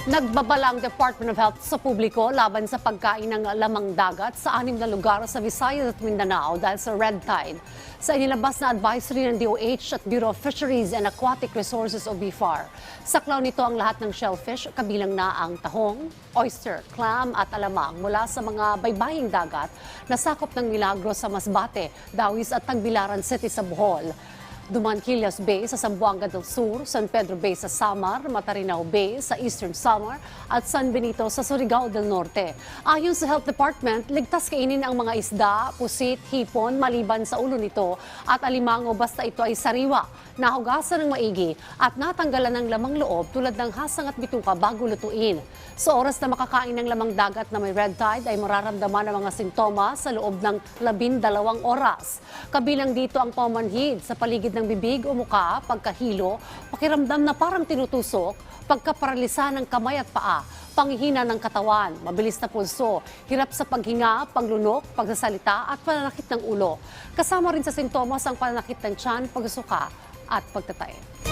Nagbabala ang Department of Health sa publiko laban sa pagkain ng lamang dagat sa 6 na lugar sa Visayas at Mindanao dahil sa red tide. Sa inilabas na advisory ng DOH at Bureau of Fisheries and Aquatic Resources o BFAR. Saklaw nito ang lahat ng shellfish, kabilang na ang tahong, oyster, clam at alamang mula sa mga baybaying dagat na sakop ng Milagros sa Masbate, Dawis at Tagbilaran City sa Bohol. Dumanquillas Bay sa Zamboanga del Sur, San Pedro Bay sa Samar, Matarinao Bay sa Eastern Samar at San Benito sa Surigao del Norte. Ayon sa Health Department, ligtas kainin ang mga isda, pusit, hipon maliban sa ulo nito at alimango basta ito ay sariwa, nahugasan ng maigi at natanggalan ng lamang loob tulad ng hasang at bituka bago lutuin. Sa oras na makakain ng lamang dagat na may red tide ay mararamdaman ang mga sintomas sa loob ng 12 oras. Kabilang dito ang pamanhid sa paligid ng bibig o muka, pagkahilo, pakiramdam na parang tinutusok, pagkaparalisa ng kamay at paa, panghihina ng katawan, mabilis na pulso, hirap sa paghinga, panglunok, pagsasalita at pananakit ng ulo. Kasama rin sa sintomas ang pananakit ng tiyan, pagsuka at pagtatay.